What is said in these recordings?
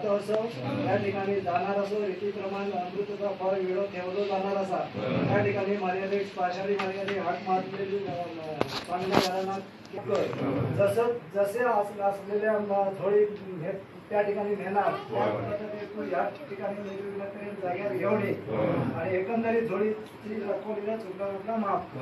असो त्या ठिकाणी जाणार असो रीतीप्रमाणे अमृताचा फळ विडो ठेवलो जाणार असा त्या ठिकाणी मर्यादित स्पर्शारी मर्यादित हात मारलेली चांगल्या घरांना जसे असलेल्या थोडी त्या ठिकाणी नेणार या ठिकाणी वेगवेगळ्या जागेवर घेऊन ये आणि एकंदरीत थोडी रखवलेला चुकला माफ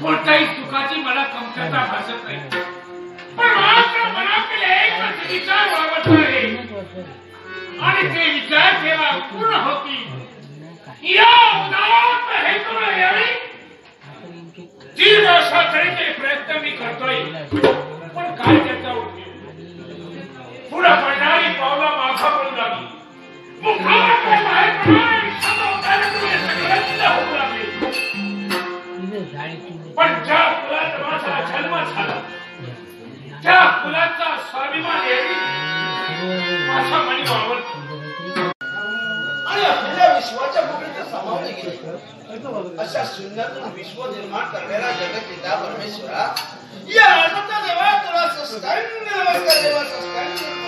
कोणत्याही सुखाची मला कमतरता भासत नाही पण मात्र मनातील एक विचार वावरत आहे आणि ते विचार जेव्हा पूर्ण होतील या उदाहरणार्थ हेतूला यावी दीर्घ वर्षाचे प्रयत्न मी करतोय पण काय त्याचा पुढे पडणारी पावला मागा पडू लागली मुखावर बाहेर पडणारे होऊ लागले पण ज्या कुलात माझा जन्म झाला त्या कुलाचा स्वाभिमान माझ्या मनी वावरतो आणि आपल्या विश्वाच्या भूमीत सामावले गेले अशा शून्यातून विश्व निर्माण करणारा जगपिता परमेश्वरा या अनंत देवा तुला साष्टांग नमस्कार देवा साष्टांग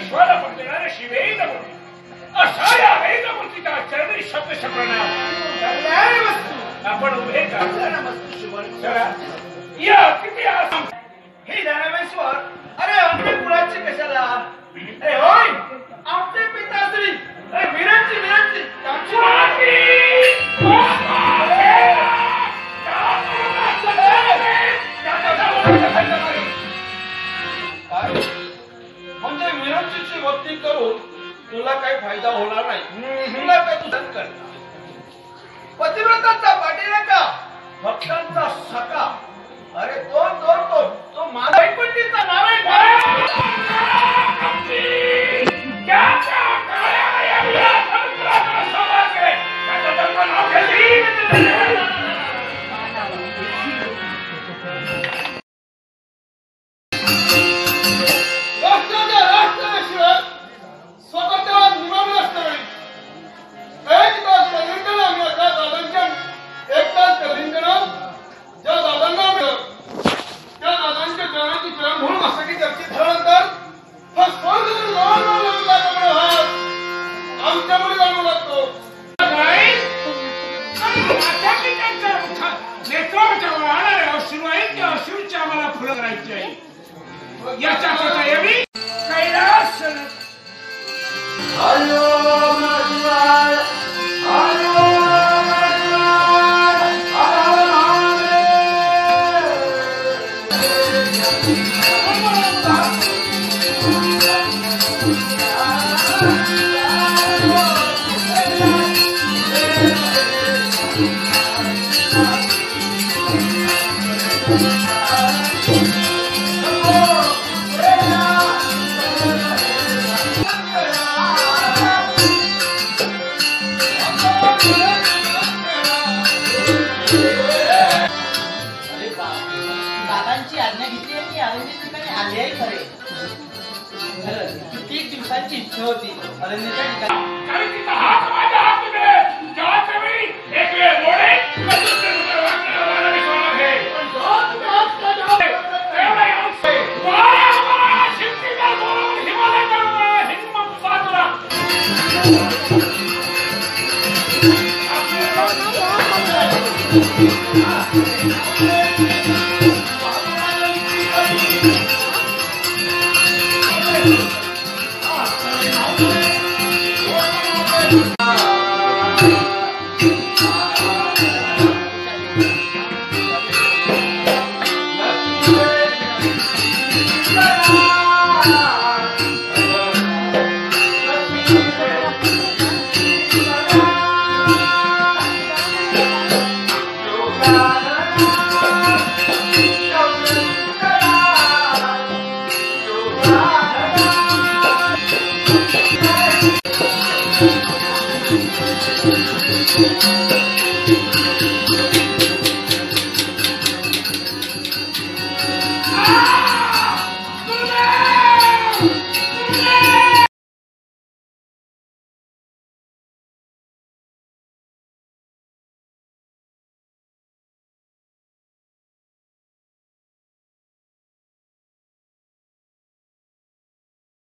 विश्वाला पडणारे शिवेद अशा या वेदमूर्तीचा चरणी शब्द शपना आपण उभे या किती आसाम हे ज्ञानेश्वर अरे आमच्या कुळाचे कशाला अरे होय आमचे पिताश्री अरे विरांची म्हणजे विरंचीची भक्ती करून तुला काही फायदा होणार नाही तुला काय तुझं कर पतिव्रताचा पाठीराखा भक्तांचा सखा अरे तो माझा पंडितचा नाव आहे दशअवती अरण्याच्या ठिकाणी कारण तिचा हात माझ्या हातमध्ये जाते वेळी एक वेळ मोडे दुसरे वागण्याला विश्वास आहे पण एवढा यावंसे वारा शिल्पीला बोलून हिमालयाचा हिम्मत साजरा Thank you.